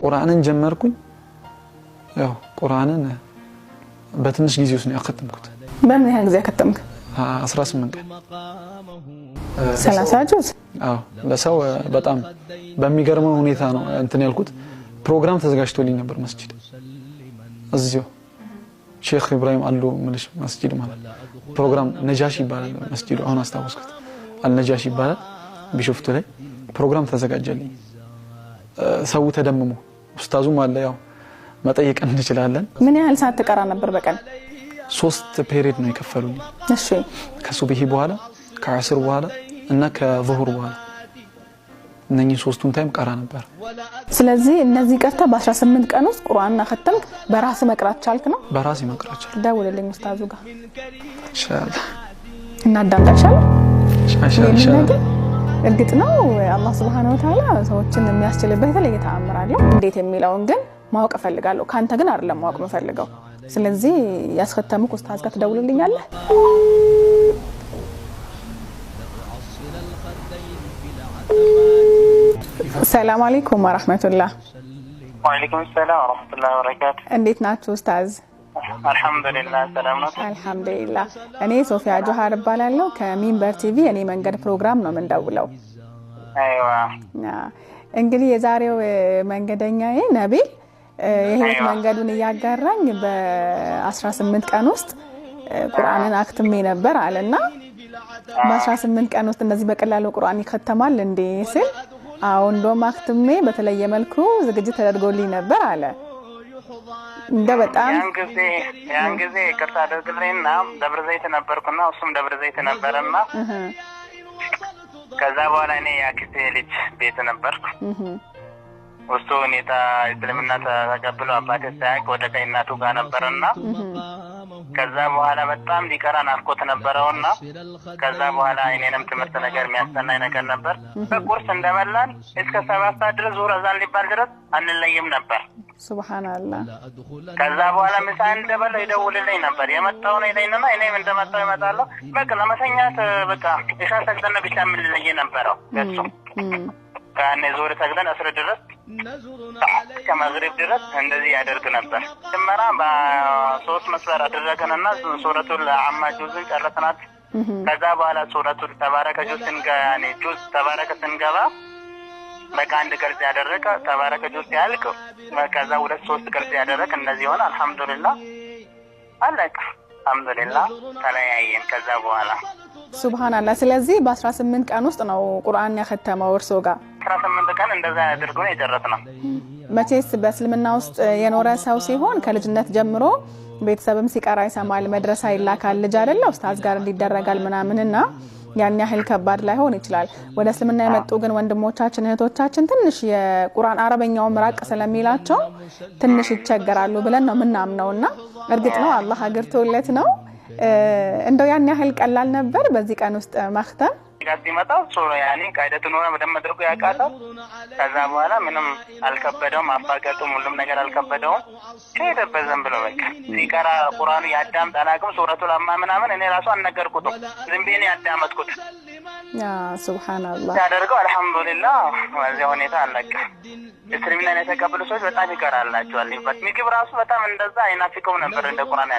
ቁርአንን ጀመርኩኝ ያው ቁርአንን በትንሽ ጊዜ ውስጥ ነው ያከተምኩት በምን ያህል ጊዜ ያከተምክ 18 ቀን 30 ጁዝ አዎ ለሰው በጣም በሚገርመው ሁኔታ ነው እንትን ያልኩት ፕሮግራም ተዘጋጅቶልኝ ነበር መስጂድ እዚሁ ሼክ ኢብራሂም አሉ ምልሽ መስጂድ ማለት ፕሮግራም ነጃሺ ይባላል መስጂዱ አሁን አስተዋወስኩት አልነጃሺ ይባላል ቢሾፍቱ ላይ ፕሮግራም ተዘጋጀልኝ ሰው ተደምሞ ኡስታዙም አለ ያው መጠየቅ እንችላለን ምን ያህል ሰዓት ተቀራ ነበር በቀን 3 ፔሪድ ነው የከፈሉኝ እሺ ከሱብሂ በኋላ ከአስር በኋላ እና ከዙሁር በኋላ እነኚህ ሶስቱን ታይም ቀራ ነበር ስለዚህ እነዚህ ቀርታ በ18 ቀን ውስጥ ቁርአንን አከተምክ በራስ መቅራት ቻልክ ነው በራስ መቅራት ቻልኩ ደውልልኝ ኡስታዙ ጋር ኢንሻአላህ እና ዳምጣሻል ኢንሻአላህ እርግጥ ነው አላህ Subhanahu Wa Ta'ala ሰዎችን የሚያስችልበት የተለየ ተአምር አለው እንዴት የሚለውን ግን ማወቅ ፈልጋለሁ ካንተ ግን አይደለም ማወቅ መፈልገው ስለዚህ ያስከተምኩ ኡስታዝ ጋር ትደውልልኛለህ السلام عليكم ورحمة الله. وعليكم السلام ورحمة الله وبركاته. እንዴት ናችሁ ኡስታዝ? አልহামዱሊላህ ሰላም ነው። አልহামዱሊላህ እኔ ሶፊያ ጆሃር እባላለሁ ከሚንበር ቲቪ እኔ መንገድ ፕሮግራም ነው የምንደውለው። አይዋ እንግዲህ የዛሬው መንገደኛዬ ነቢል የህይወት መንገዱን ያጋራኝ በ18 ቀን ውስጥ ቁርአንን አክትሜ ነበር አለና በ18 ቀን ውስጥ እንደዚህ በቀላሉ ቁርአን ይከተማል እንዴ ሲል አው እንደውም አክትሜ በተለየ መልኩ ዝግጅት ተደርጎልኝ ነበር አለ እንደ በጣም ያን ጊዜ ይቅርታ አድርግልኝና ደብረ ዘይት ነበርኩና እሱም ደብረ ዘይት ነበርና ከዛ በኋላ እኔ ያክስቴ ልጅ ቤት ነበርኩ ወስቶ ሁኔታ እስልምና ተቀብሎ አባቴ ሳይቅ ወደ ከእናቱ ጋር ነበርና ከዛ በኋላ በጣም ሊቀራን አፍቆት ነበርውና ከዛ በኋላ እኔንም ትምህርት ነገር የሚያስተናኝ ነገር ነበር በቁርስ እንደመላን እስከ 7 ሰዓት ድረስ ዙር አዛን ሊባል ድረስ አንለይም ነበር ሱብሃንአላህ ከዛ በኋላ ምሳ እንደበለው ይደውልልኝ ነበር የመጣው ነው ይለኝና እኔም እንደመጣው ይመጣለሁ በቃ ለመሰኛት በቃ ኢሻ ሰግደን ብቻ ምን ልለይ ነበርው ለሱ ካኔ ዙር ሰግደን አስር ድረስ ከመግሪብ ድረስ እንደዚህ ያደርግ ነበር ተመራ በሶስት መስፈር አደረገንና ሱረቱል አማ ጁዝን ጨረስናት ከዛ በኋላ ሱረቱል ተባረከ ጁዝን ጋኔ ጁዝ ተባረከ ስንገባ በቃ አንድ ቅርጽ ያደረገ ተባረከ ጁዝ ያልቅ ከዛ ሁለት ሶስት ቅርጽ ያደረገ እንደዚህ ሆነ አልহামዱሊላህ አለቀ አልহামዱሊላህ ተለያየን ከዛ በኋላ ሱብሃንአላህ ስለዚህ በ18 ቀን ውስጥ ነው ቁርአን ያከተመው እርሶ ጋር 18 ቀን እንደዛ ያድርጉ ነው የጨረስነው መቼስ በእስልምና ውስጥ የኖረ ሰው ሲሆን ከልጅነት ጀምሮ ቤተሰብም ሲቀራ ይሰማል መድረሳ ይላካል ልጅ አይደለ ኡስታዝ ጋር እንዲደረጋል ምናምንና ያን ያህል ከባድ ላይሆን ይችላል ወደ እስልምና የመጡ ግን ወንድሞቻችን እህቶቻችን ትንሽ የቁርአን አረበኛው ምራቅ ስለሚላቸው ትንሽ ይቸገራሉ ብለን ነው ምናምነውና እርግጥ ነው አላህ አግርቶለት ነው እንደው ያን ያህል ቀላል ነበር በዚህ ቀን ውስጥ ማክተም ጋር ሶሎ ያኔ ቃይደቱን ሆነ መደመድርኩ ያቃታው ከዛ በኋላ ምንም አልከበደውም አፋቀጡም ሁሉም ነገር አልከበደውም ከሄደበት ዝም ብሎ በቃ ሲቀራ ቁርአኑ ያዳም ጠላቅም ሱረቱል አማ ምናምን እኔ ራሱ አልነገርኩትም ዝም ብዬ ነው ያዳመጥኩት ያ ሱብሃንአላህ ያደርገው አልহামዱሊላህ ወዚያ ሁኔታ አለቀ እስልምናን የተቀበሉ ሰዎች በጣም ይቀራላቸዋል ምግብ ራሱ በጣም እንደዛ አይናፍቀው ነበር እንደ ቁርአን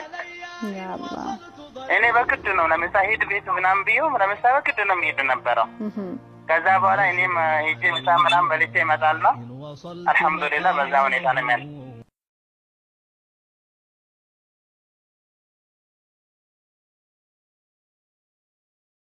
ያ አላህ እኔ በግድ ነው ለምሳሌ ሄድ ቤት ምናምን ቢዩ ለምሳሌ በግድ ነው የሚሄድ ነበረው ከዛ በኋላ እኔም ሄጄ ምሳ ምናምን በልቼ እመጣለሁ አልহামዱሊላህ በዛ ሁኔታ ነው የሚያልፍ